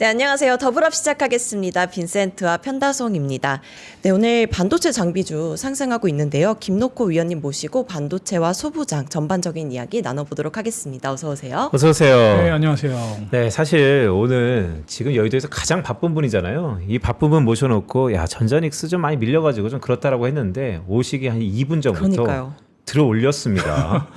네, 안녕하세요. 더블업 시작하겠습니다. 빈센트와 편다송입니다. 네, 오늘 반도체 장비주 상승하고 있는데요. 김노코 위원님 모시고 반도체와 소부장 전반적인 이야기 나눠보도록 하겠습니다. 어서 오세요. 어서 오세요. 네, 안녕하세요. 네, 사실 오늘 지금 여의도에서 가장 바쁜 분이잖아요. 이 바쁜 분 모셔놓고 야 전자닉스 좀 많이 밀려가지고 좀 그렇다라고 했는데 오시기 한 2분 전부터 그러니까요. 들어 올렸습니다.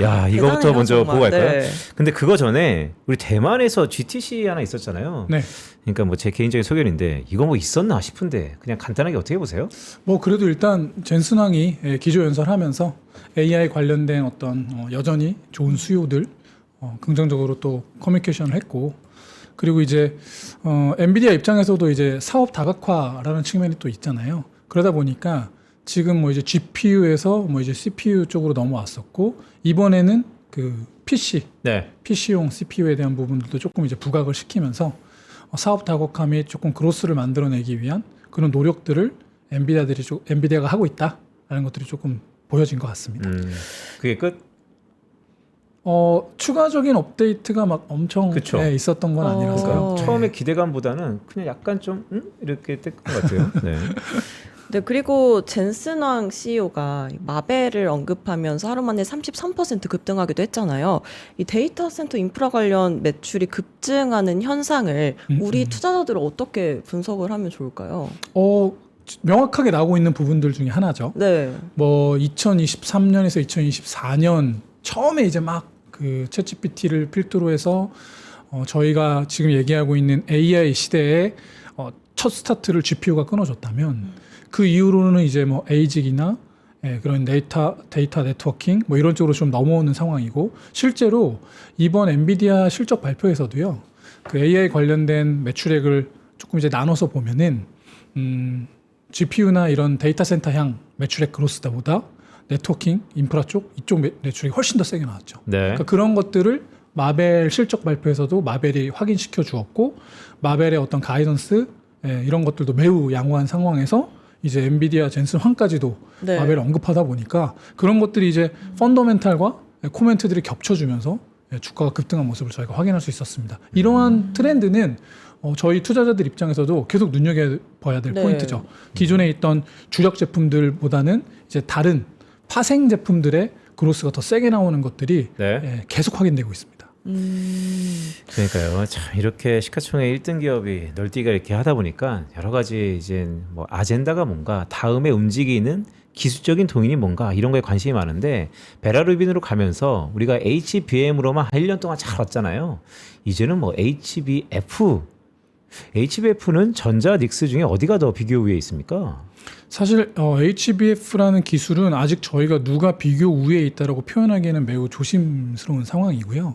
야 이거부터 대단해요, 먼저 정말. 보고 갈까요? 네. 근데 그거 전에 우리 대만에서 GTC 하나 있었잖아요. 네. 그러니까 뭐 제 개인적인 소견인데 이거 뭐 있었나 싶은데 그냥 간단하게 어떻게 보세요? 뭐 그래도 일단 젠슨왕이 기조 연설하면서 AI 관련된 어떤 여전히 좋은 수요들 긍정적으로 또 커뮤니케이션을 했고, 그리고 이제 엔비디아 입장에서도 이제 사업 다각화라는 측면이 또 있잖아요. 그러다 보니까 지금 뭐 이제 GPU에서 뭐 이제 CPU 쪽으로 넘어왔었고, 이번에는 그 네. PC용 CPU에 대한 부분들도 조금 이제 부각을 시키면서 사업 다각화 및 조금 그로스를 만들어내기 위한 그런 노력들을 엔비디아가 하고 있다라는 것들이 조금 보여진 것 같습니다. 그게 끝? 추가적인 업데이트가 막 엄청 그쵸. 있었던 건 아니라서요. 처음에 기대감보다는 그냥 약간 좀 이렇게 될 것 같아요. 네. 네, 그리고 젠슨왕 CEO가 마벨을 언급하면서 하루 만에 33% 급등하기도 했잖아요. 이 데이터 센터 인프라 관련 매출이 급증하는 현상을 우리 투자자들은 어떻게 분석을 하면 좋을까요? 명확하게 나오고 있는 부분들 중에 하나죠. 네. 뭐 2023년에서 2024년 처음에 이제 막 그 챗GPT를 필두로 해서 저희가 지금 얘기하고 있는 AI 시대에 첫 스타트를 GPU가 끊어줬다면, 그 이후로는 이제 뭐 에이직이나 그런 데이터 네트워킹 뭐 이런 쪽으로 좀 넘어오는 상황이고, 실제로 이번 엔비디아 실적 발표에서도요, 그 AI 관련된 매출액을 조금 이제 나눠서 보면은 GPU나 이런 데이터 센터향 매출액 그로스보다 네트워킹, 인프라 쪽 이쪽 매출액이 훨씬 더 세게 나왔죠. 네. 그러니까 그런 것들을 마벨 실적 발표에서도 마벨이 확인시켜 주었고, 마벨의 어떤 가이던스 이런 것들도 매우 양호한 상황에서 이제 엔비디아 젠슨 황까지도 네. 마벨을 언급하다 보니까 그런 것들이 이제 펀더멘탈과 코멘트들이 겹쳐주면서 주가가 급등한 모습을 저희가 확인할 수 있었습니다. 이러한 트렌드는 저희 투자자들 입장에서도 계속 눈여겨봐야 될 네. 포인트죠. 기존에 있던 주력 제품들보다는 이제 다른 파생 제품들의 그로스가 더 세게 나오는 것들이 네. 계속 확인되고 있습니다. 그러니까요. 참 이렇게 시가총액 1등 기업이 널뛰기가 이렇게 하다 보니까 여러 가지 이제 뭐 아젠다가 뭔가 다음에 움직이는 기술적인 동인이 뭔가 이런 거에 관심이 많은데, 베라루빈으로 가면서 우리가 HBM으로만 1년 동안 잘 왔잖아요. 이제는 뭐 HBF는 전자 닉스 중에 어디가 더 비교 우위에 있습니까? 사실 HBF라는 기술은 아직 저희가 누가 비교 우위에 있다라고 표현하기에는 매우 조심스러운 상황이고요.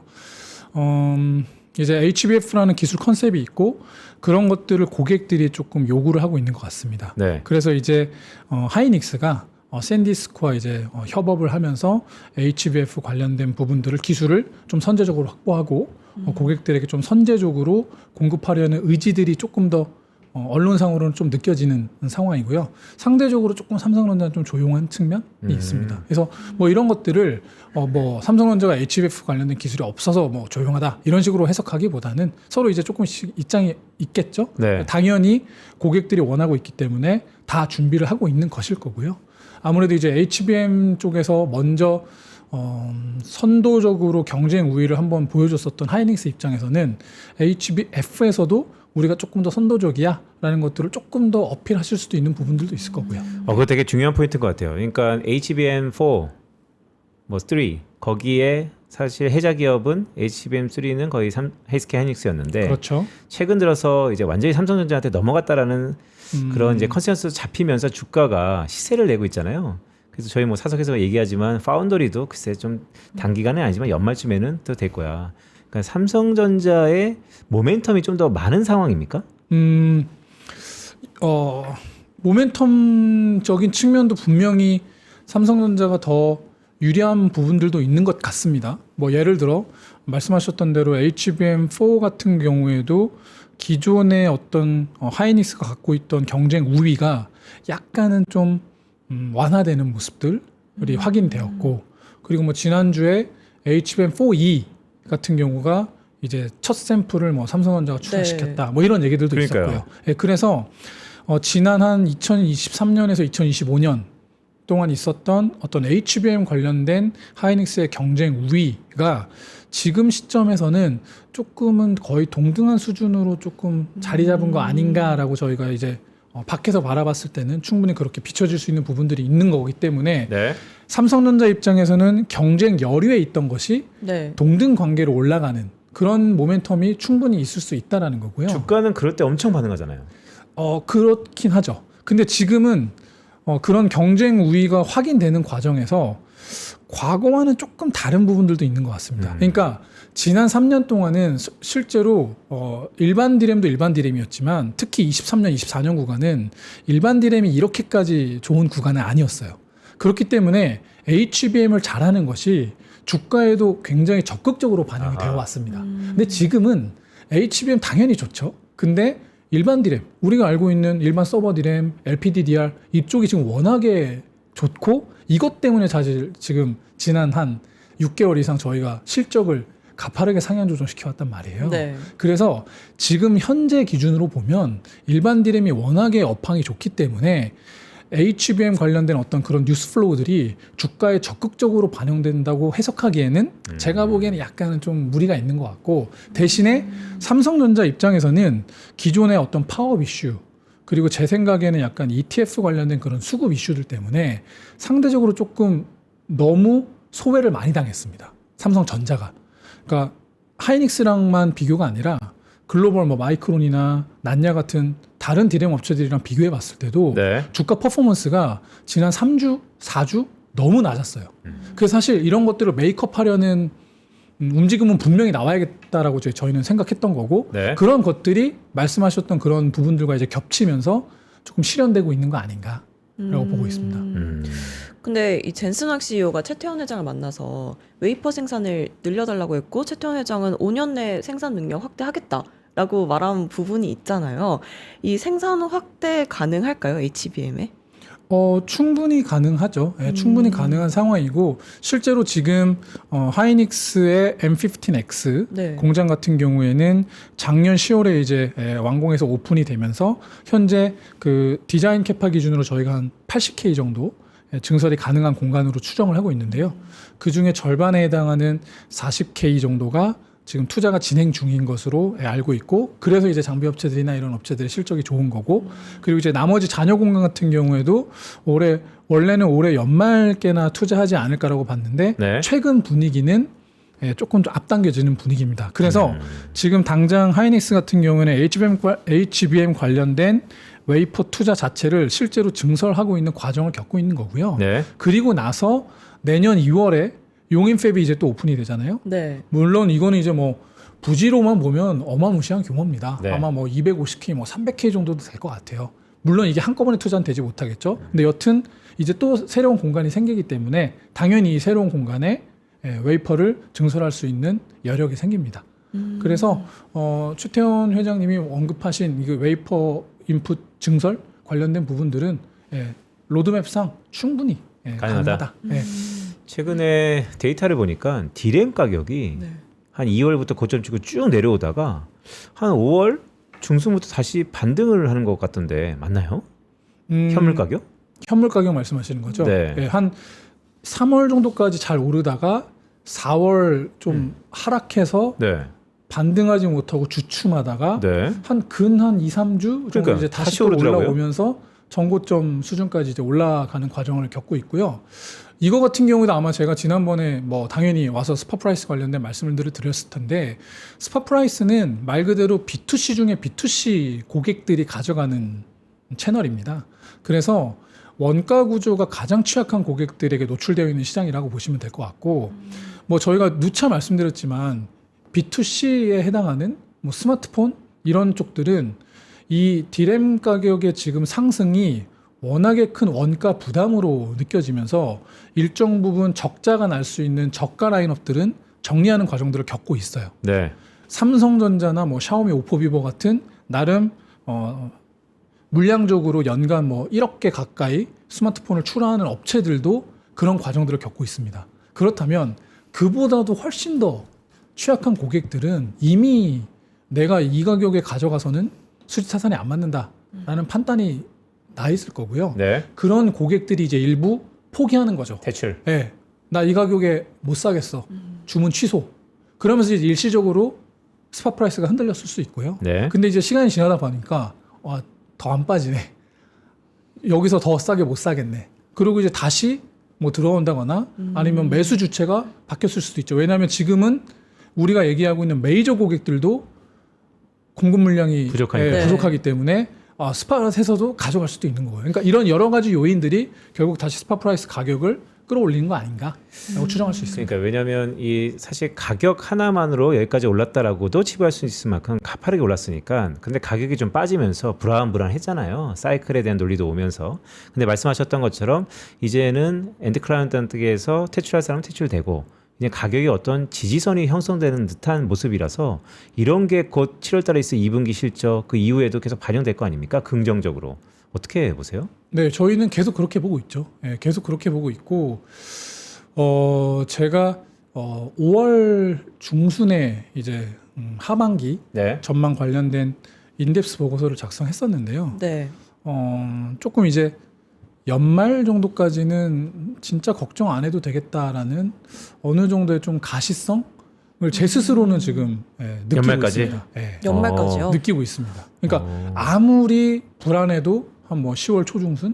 이제 HBF라는 기술 컨셉이 있고, 그런 것들을 고객들이 조금 요구를 하고 있는 것 같습니다. 네. 그래서 이제 하이닉스가 샌디스크와 이제 협업을 하면서 HBF 관련된 부분들을 기술을 좀 선제적으로 확보하고 고객들에게 좀 선제적으로 공급하려는 의지들이 조금 더 언론상으로는 좀 느껴지는 상황이고요. 상대적으로 조금 삼성전자는 좀 조용한 측면이 있습니다. 그래서 뭐 이런 것들을 뭐 삼성전자가 HBF 관련된 기술이 없어서 뭐 조용하다 이런 식으로 해석하기보다는 서로 이제 조금씩 입장이 있겠죠. 네. 당연히 고객들이 원하고 있기 때문에 다 준비를 하고 있는 것일 거고요. 아무래도 이제 HBM 쪽에서 먼저 선도적으로 경쟁 우위를 한번 보여줬었던 하이닉스 입장에서는 HBF에서도 우리가 조금 더 선도적이야 라는 것들을 조금 더 어필하실 수도 있는 부분들도 있을 거고요. 그거 되게 중요한 포인트인 것 같아요. 그러니까 HBM4, 뭐 3, 거기에 사실 해자 기업은 HBM3는 거의 SK 하이닉스였는데, 그렇죠. 최근 들어서 이제 완전히 삼성전자한테 넘어갔다라는 그런 이제 컨센서스 잡히면서 주가가 시세를 내고 있잖아요. 그래서 저희 뭐 사석에서 얘기하지만 파운더리도 글쎄 좀 단기간은 아니지만 연말쯤에는 더 될 거야. 그러니까 삼성전자의 모멘텀이 좀 더 많은 상황입니까? 모멘텀적인 측면도 분명히 삼성전자가 더 유리한 부분들도 있는 것 같습니다. 뭐 예를 들어 말씀하셨던 대로 HBM4 같은 경우에도 기존의 어떤 하이닉스가 갖고 있던 경쟁 우위가 약간은 좀 완화되는 모습들이 확인되었고, 그리고 뭐 지난주에 HBM4E 같은 경우가 이제 첫 샘플을 뭐 삼성전자가 출하시켰다. 뭐 이런 얘기들도 그러니까요. 있었고요. 예, 그래서 지난 한 2023년에서 2025년 동안 있었던 어떤 HBM 관련된 하이닉스의 경쟁 우위가 지금 시점에서는 조금은 거의 동등한 수준으로 조금 자리 잡은 거 아닌가라고 저희가 이제 밖에서 바라봤을 때는 충분히 그렇게 비춰질 수 있는 부분들이 있는 거기 때문에 네. 삼성전자 입장에서는 경쟁 여류에 있던 것이 네. 동등 관계로 올라가는 그런 모멘텀이 충분히 있을 수 있다라는 거고요. 주가는 그럴 때 엄청 반응하잖아요. 그렇긴 하죠. 근데 지금은 그런 경쟁 우위가 확인되는 과정에서 과거와는 조금 다른 부분들도 있는 것 같습니다. 그러니까 지난 3년 동안은 실제로 일반 디램도 일반 디램이었지만 특히 23년, 24년 구간은 일반 디램이 이렇게까지 좋은 구간은 아니었어요. 그렇기 때문에 HBM을 잘하는 것이 주가에도 굉장히 적극적으로 반영이 되어 왔습니다. 근데 지금은 HBM 당연히 좋죠. 근데 일반 디램, 우리가 알고 있는 일반 서버 디램, LPDDR 이쪽이 지금 워낙에 좋고 이것 때문에 사실 지금 지난 한 6개월 이상 저희가 실적을 가파르게 상향 조정시켜왔단 말이에요. 네. 그래서 지금 현재 기준으로 보면 일반 디램이 워낙에 업황이 좋기 때문에 HBM 관련된 어떤 그런 뉴스 플로우들이 주가에 적극적으로 반영된다고 해석하기에는 제가 보기에는 약간은 좀 무리가 있는 것 같고 대신에 삼성전자 입장에서는 기존의 어떤 파업 이슈 그리고 제 생각에는 약간 ETF 관련된 그런 수급 이슈들 때문에 상대적으로 조금 너무 소외를 많이 당했습니다. 삼성전자가. 그러니까 하이닉스랑만 비교가 아니라 글로벌 뭐 마이크론이나 난야 같은 다른 디램 업체들이랑 비교해 봤을 때도 네. 주가 퍼포먼스가 지난 3주, 4주 너무 낮았어요. 그래서 사실 이런 것들을 메이크업 하려는 움직임은 분명히 나와야겠다라고 저희는 생각했던 거고 네. 그런 것들이 말씀하셨던 그런 부분들과 이제 겹치면서 조금 실현되고 있는 거 아닌가라고 보고 있습니다. 근데 이 젠슨학 CEO가 최태원 회장을 만나서 웨이퍼 생산을 늘려달라고 했고 최태원 회장은 5년 내에 생산 능력 확대하겠다라고 말한 부분이 있잖아요. 이 생산 확대 가능할까요? HBM에? 충분히 가능하죠. 예, 충분히 가능한 상황이고 실제로 지금 하이닉스의 M15X 네. 공장 같은 경우에는 작년 10월에 이제 완공해서 오픈이 되면서 현재 그 디자인 캐파 기준으로 저희가 한 80K 정도 증설이 가능한 공간으로 추정을 하고 있는데요. 그 중에 절반에 해당하는 40K 정도가 지금 투자가 진행 중인 것으로 알고 있고 그래서 이제 장비 업체들이나 이런 업체들의 실적이 좋은 거고 그리고 이제 나머지 잔여 공간 같은 경우에도 원래는 올해 연말께나 투자하지 않을까라고 봤는데 네. 최근 분위기는 조금 좀 앞당겨지는 분위기입니다. 그래서 지금 당장 하이닉스 같은 경우는 HBM 관련된 웨이퍼 투자 자체를 실제로 증설하고 있는 과정을 겪고 있는 거고요. 네. 그리고 나서 내년 2월에 용인팹이 이제 또 오픈이 되잖아요. 네. 물론 이거는 이제 뭐 부지로만 보면 어마무시한 규모입니다. 네. 아마 뭐 250K, 뭐 300K 정도도 될 것 같아요. 물론 이게 한꺼번에 투자는 되지 못하겠죠. 근데 여튼 이제 또 새로운 공간이 생기기 때문에 당연히 이 새로운 공간에 웨이퍼를 증설할 수 있는 여력이 생깁니다. 그래서 최태원 회장님이 언급하신 이 웨이퍼 인풋 증설 관련된 부분들은 로드맵상 충분히 가능하다. 최근에 데이터를 보니까 디램 가격이 네. 한 2월부터 고점 찍고 쭉 내려오다가 한 5월 중순부터 다시 반등을 하는 것 같던데 맞나요? 현물 가격? 현물 가격 말씀하시는 거죠? 네. 한 3월 정도까지 잘 오르다가 4월 좀 하락해서 네. 반등하지 못하고 주춤하다가 네. 한 2, 3주 정도 그러니까 이제 다시 다시 또 오르더라고요. 올라오면서 정고점 수준까지 이제 올라가는 과정을 겪고 있고요. 이거 같은 경우도 아마 제가 지난번에 뭐 당연히 와서 스팟 프라이스 관련된 말씀을 드렸을 텐데 스팟 프라이스는 말 그대로 B2C 중에 B2C 고객들이 가져가는 채널입니다. 그래서 원가 구조가 가장 취약한 고객들에게 노출되어 있는 시장이라고 보시면 될 것 같고 뭐 저희가 누차 말씀드렸지만 B2C에 해당하는 뭐 스마트폰 이런 쪽들은 이 디램 가격의 지금 상승이 워낙에 큰 원가 부담으로 느껴지면서 일정 부분 적자가 날 수 있는 저가 라인업들은 정리하는 과정들을 겪고 있어요. 네. 삼성전자나 뭐 샤오미, 오포, 비보 같은 나름 물량적으로 연간 뭐 1억 개 가까이 스마트폰을 출하하는 업체들도 그런 과정들을 겪고 있습니다. 그렇다면 그보다도 훨씬 더 취약한 고객들은 이미 내가 이 가격에 가져가서는 수지 타산에 안 맞는다라는 판단이 나 있을 거고요. 네. 그런 고객들이 이제 일부 포기하는 거죠. 대출. 네, 나 이 가격에 못 사겠어. 주문 취소. 그러면서 이제 일시적으로 스팟 프라이스가 흔들렸을 수 있고요. 네. 근데 이제 시간이 지나다 보니까 더 안 빠지네. 여기서 더 싸게 못 사겠네. 그리고 이제 다시 뭐 들어온다거나 아니면 매수 주체가 바뀌었을 수도 있죠. 왜냐하면 지금은 우리가 얘기하고 있는 메이저 고객들도 공급 물량이 부족하니까. 네. 부족하기 때문에 스팟에서도 가져갈 수도 있는 거예요. 그러니까 이런 여러 가지 요인들이 결국 다시 스팟 프라이스 가격을 끌어올리는 거 아닌가라고 추정할 수 있습니다. 그러니까 왜냐하면 이 사실 가격 하나만으로 여기까지 올랐다라고도 치부할 수 있을 만큼 가파르게 올랐으니까 근데 가격이 좀 빠지면서 불안불안했잖아요. 사이클에 대한 논리도 오면서. 근데 말씀하셨던 것처럼 이제는 엔드 클라이언트에서 퇴출할 사람은 퇴출되고 그냥 가격이 어떤 지지선이 형성되는 듯한 모습이라서 이런 게 곧 7월 달에 있을 2분기 실적 그 이후에도 계속 반영될 거 아닙니까? 긍정적으로. 어떻게 보세요? 네, 저희는 계속 그렇게 보고 있죠. 네, 계속 그렇게 보고 있고, 제가 5월 중순에 이제 하반기 네. 전망 관련된 인덱스 보고서를 작성했었는데요. 네. 조금 이제 연말 정도까지는 진짜 걱정 안 해도 되겠다라는 어느 정도의 좀 가시성을 제 스스로는 지금 느끼고 연말까지? 있습니다. 네, 연말까지요. 느끼고 있습니다. 그러니까 아무리 불안해도 한 뭐 10월 초중순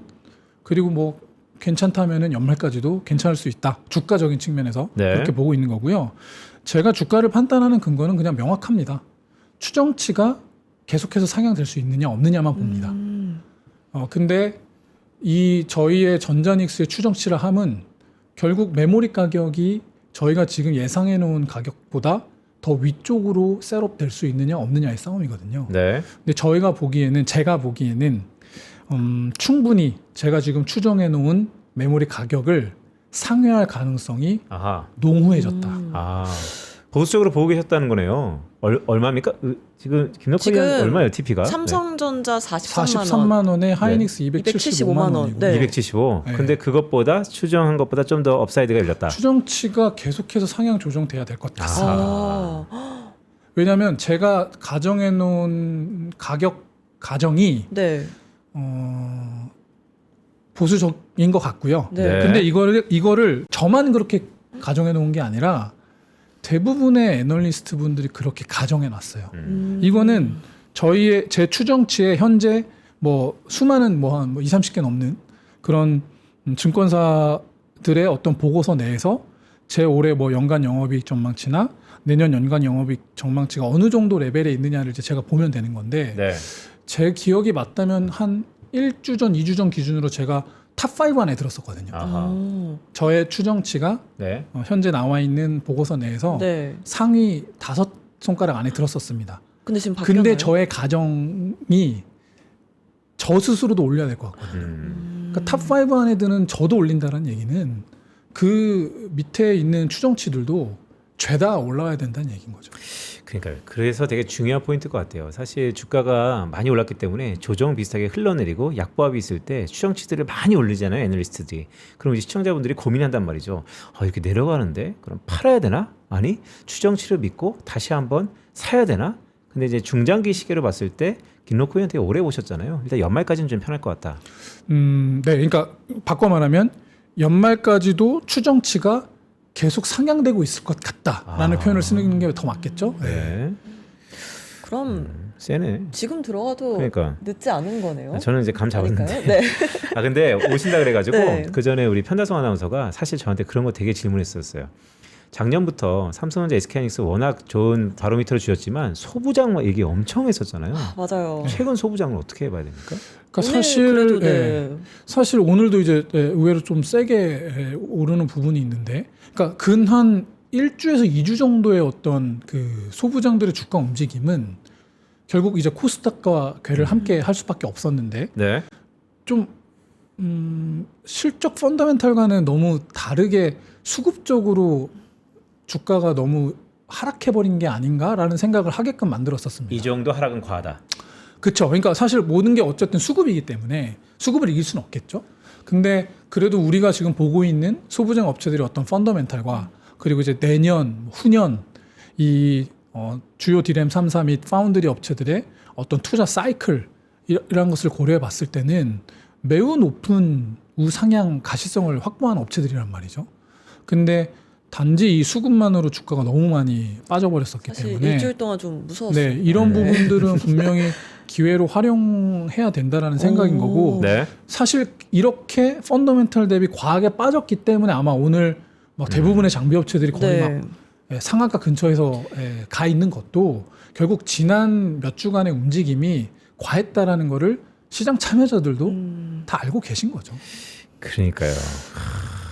그리고 뭐 괜찮다면은 연말까지도 괜찮을 수 있다. 주가적인 측면에서 네. 그렇게 보고 있는 거고요. 제가 주가를 판단하는 근거는 그냥 명확합니다. 추정치가 계속해서 상향될 수 있느냐 없느냐만 봅니다. 근데 이 저희의 전자닉스의 추정치라 함은 결국 메모리 가격이 저희가 지금 예상해 놓은 가격보다 더 위쪽으로 셋업 될 수 있느냐 없느냐의 싸움이거든요. 네. 근데 제가 보기에는 충분히 제가 지금 추정해 놓은 메모리 가격을 상회할 가능성이 아하. 농후해졌다. 아. 보수적으로 보고 계셨다는 거네요. 얼마입니까? 지금 김덕훈이 지금 얼마예요? TP가? 삼성전자 43만 원. 43만 원에 하이닉스 275만 원이고 네. 275. 네. 근데 그것보다 추정한 것보다 좀 더 업사이드가 열렸다. 추정치가 계속해서 상향 조정돼야 될 것 같습니다. 아. 왜냐하면 제가 가정해 놓은 가격 가정이 네. 보수적인 것 같고요. 네. 근데 이거를 저만 그렇게 가정해 놓은 게 아니라 대부분의 애널리스트 분들이 그렇게 가정해 놨어요. 이거는 제 추정치에 현재 뭐 수많은 한 20, 30개 넘는 그런 증권사들의 어떤 보고서 내에서 제 올해 뭐 연간 영업이익 전망치나 내년 연간 영업이익 전망치가 어느 정도 레벨에 있느냐를 이제 제가 보면 되는 건데 네. 제 기억이 맞다면 한 1주 전, 2주 전 기준으로 제가 탑5 안에 들었었거든요. 아하. 저의 추정치가 네. 현재 나와 있는 보고서 내에서 네. 상위 5손가락 안에 들었었습니다. 근데 지금 바뀌었나요? 근데 저의 가정이 저 스스로도 올려야 될 것 같거든요. 그러니까 탑5 안에 드는 저도 올린다는 얘기는 그 밑에 있는 추정치들도 죄다 올라와야 된다는 얘기인 거죠. 그러니까요. 그래서 되게 중요한 포인트일 것 같아요. 사실 주가가 많이 올랐기 때문에 조정 비슷하게 흘러내리고 약보합이 있을 때 추정치들을 많이 올리잖아요. 애널리스트들이. 그럼 이제 시청자분들이 고민한단 말이죠. 이렇게 내려가는데 그럼 팔아야 되나? 아니 추정치를 믿고 다시 한번 사야 되나? 근데 이제 중장기 시계로 봤을 때 김록호님 되게 오래 보셨잖아요. 일단 연말까지는 좀 편할 것 같다. 네, 그러니까 바꿔 말하면 연말까지도 추정치가 계속 상향되고 있을 것 같다라는 표현을 쓰는 게 더 맞겠죠? 네. 그럼 세네. 지금 들어가도 그러니까. 늦지 않은 거네요. 저는 이제 감 잡았는데. 아닐까요? 네. 근데 오신다 그래가지고 네. 그 전에 우리 편다성 아나운서가 사실 저한테 그런 거 되게 질문했었어요. 작년부터 삼성전자 SK하이닉스 워낙 좋은 바로미터를 주셨지만 소부장 얘기 엄청 했었잖아요. 맞아요. 최근 소부장을 어떻게 봐야 됩니까? 그러니까 오늘 그래도 네. 사실 오늘도 이제 의외로 좀 세게 오르는 부분이 있는데, 그러니까 근 한 1주에서 2주 정도의 어떤 그 소부장들의 주가 움직임은 결국 이제 코스닥과 궤를 함께 할 수밖에 없었는데 네. 좀 실적 펀더멘탈과는 너무 다르게 수급적으로 주가가 너무 하락해버린 게 아닌가라는 생각을 하게끔 만들었었습니다. 이 정도 하락은 과하다. 그렇죠. 그러니까 사실 모든 게 어쨌든 수급이기 때문에 수급을 이길 수는 없겠죠. 근데 그래도 우리가 지금 보고 있는 소부장 업체들의 어떤 펀더멘탈과 그리고 이제 내년, 후년 이 주요 디램 3사 및 파운드리 업체들의 어떤 투자 사이클 이런 것을 고려해 봤을 때는 매우 높은 우상향 가시성을 확보한 업체들이란 말이죠. 근데 단지 이 수급만으로 주가가 너무 많이 빠져버렸었기 사실 때문에 일주일 동안 좀 무서웠어요. 네, 이런 부분들은 분명히 기회로 활용해야 된다라는 생각인 오. 거고 네. 사실 이렇게 펀더멘털 대비 과하게 빠졌기 때문에 아마 오늘 막 대부분의 장비 업체들이 거의 네. 막 상한가 근처에서 가 있는 것도 결국 지난 몇 주간의 움직임이 과했다라는 거를 시장 참여자들도 다 알고 계신 거죠. 그러니까요.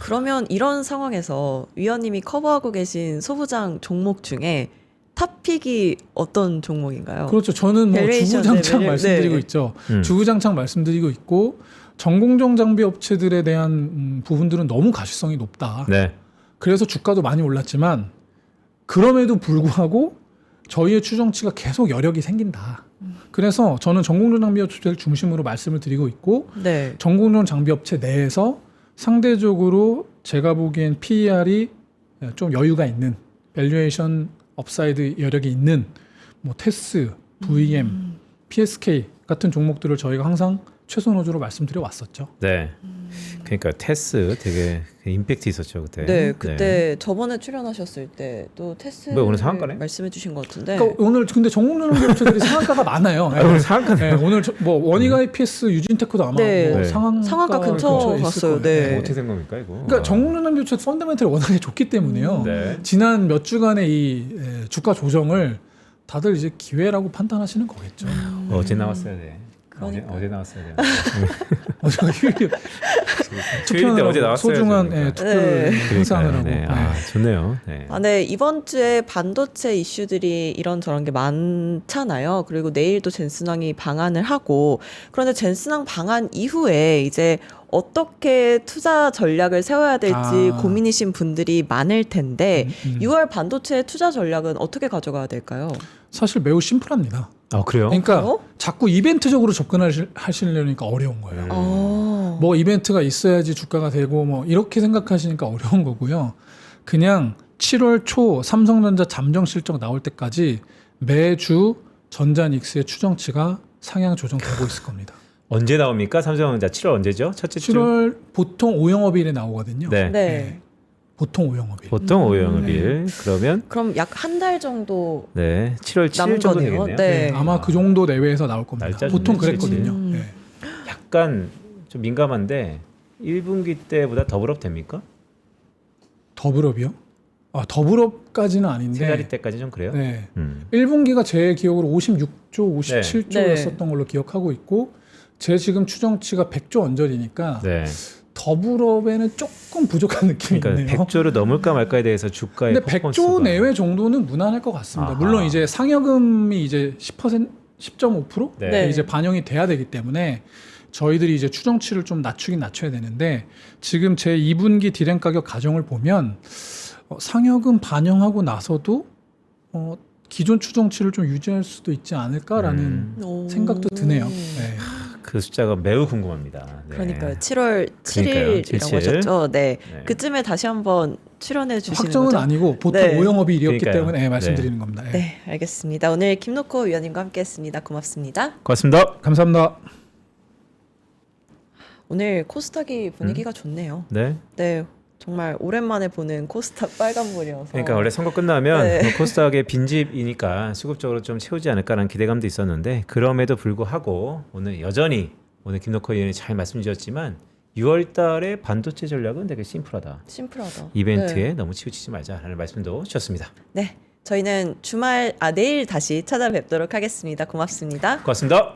그러면 이런 상황에서 위원님이 커버하고 계신 소부장 종목 중에 탑픽이 어떤 종목인가요? 그렇죠. 저는 뭐 밸류에이션 주구장창 레벨을- 말씀드리고 네. 있죠. 주구장창 말씀드리고 있고 전공정 장비 업체들에 대한 부분들은 너무 가시성이 높다. 네. 그래서 주가도 많이 올랐지만 그럼에도 불구하고 저희의 추정치가 계속 여력이 생긴다. 그래서 저는 전공정 장비 업체를 중심으로 말씀을 드리고 있고 네. 전공정 장비 업체 내에서 상대적으로 제가 보기엔 PER이 좀 여유가 있는 밸류에이션 업사이드 여력이 있는 뭐 테스, VM, PSK 같은 종목들을 저희가 항상 최선호주로 말씀드려 왔었죠. 네. 그러니까 테스 되게 임팩트 있었죠 그때. 네, 그때 저번에 출연하셨을 때 또 테스 뭐 오늘 상한가네? 말씀해 주신 것 같은데. 그러니까 오늘 근데 전공정 장비 업체들이 상한가가 많아요. 아, 오늘 상한가네. 네, 오늘 뭐 원익 IPS, 유진테크도 아마 네. 뭐 네. 상한가 근처 근처에 있을 갔어요. 거예요. 네. 어떻게 된 겁니까 이거? 그러니까 전공정 장비 업체 펀더멘털이 워낙에 좋기 때문에요. 네. 지난 몇 주간의 이 주가 조정을 다들 이제 기회라고 판단하시는 거겠죠. 어제 나왔어야 돼. 그러니까요. 어제 나왔어야 돼. 어제가 휴일 휴일 때 어제 나왔어요. 소중한 투표를 행사하느라고. 네. 아, 좋네요. 네. 아, 네. 이번 주에 반도체 이슈들이 이런저런 게 많잖아요. 그리고 내일도 젠슨왕이 방한을 하고, 그런데 젠슨왕 방한 이후에 이제 어떻게 투자 전략을 세워야 될지 고민이신 분들이 많을 텐데 6월 반도체 투자 전략은 어떻게 가져가야 될까요? 사실 매우 심플합니다. 아 그래요? 그러니까 그래요? 자꾸 이벤트적으로 접근하시려니까 어려운 거예요. 뭐 이벤트가 있어야지 주가가 되고 뭐 이렇게 생각하시니까 어려운 거고요. 그냥 7월 초 삼성전자 잠정 실적 나올 때까지 매주 전자닉스의 추정치가 상향 조정되고 있을 겁니다. 언제 나옵니까? 삼성전자 7월 언제죠? 첫째 주. 7월 보통 오영업일에 나오거든요. 네. 네. 보통 오영업일. 보통 오영업일. 그러면 그럼 약 한 달 정도 네 7월 7일 남은 정도 거네요. 되겠네요. 네. 아마 그 정도 내외에서 나올 겁니다. 날짜 보통 좋네, 그랬거든요. 음. 네. 약간 좀 민감한데 1분기 때보다 더블업 됩니까? 더블업이요? 아, 더블업까지는 세 아닌데. 자리 때까지 좀 그래요? 네. 1분기가 1분기가 제 기억으로 56조, 57조였었던 네. 걸로 기억하고 있고 제 지금 추정치가 100조 언저리니까 네. 더블업에는 조금 부족한 느낌이 그러니까 있네요. 100조를 넘을까 말까에 대해서 주가의 근데 100조 내외 정도는 무난할 것 같습니다. 아하. 물론 이제 상여금이 이제 10.5% 네. 네. 이제 반영이 돼야 되기 때문에 저희들이 이제 추정치를 좀 낮추긴 낮춰야 되는데 지금 제 2분기 디램 가격 가정을 보면 상여금 반영하고 나서도 기존 추정치를 좀 유지할 수도 있지 않을까라는 오. 생각도 드네요. 네. 그 숫자가 매우 궁금합니다. 네. 그러니까요. 7월 그러니까요. 7일이라고 77. 하셨죠. 네. 네. 그쯤에 다시 한번 출연해 주시는 확정은 거죠? 아니고 보통 네. 오영업일이었기 그러니까요. 때문에 말씀드리는 겁니다. 네. 네, 알겠습니다. 오늘 김놓고 위원님과 함께했습니다. 고맙습니다. 고맙습니다. 감사합니다. 오늘 코스닥이 분위기가 좋네요. 네. 네, 정말 오랜만에 보는 코스닥 빨간불이어서. 그러니까 원래 선거 끝나면 네. 뭐 코스닥의 빈집이니까 수급적으로 좀 채우지 않을까라는 기대감도 있었는데 그럼에도 불구하고 오늘 여전히 오늘 김덕호 의원이 잘 말씀 주셨지만 6월달에 반도체 전략은 되게 심플하다. 심플하다. 이벤트에 네. 너무 치우치지 말자라는 말씀도 주셨습니다. 네, 저희는 내일 다시 찾아뵙도록 하겠습니다. 고맙습니다. 고맙습니다.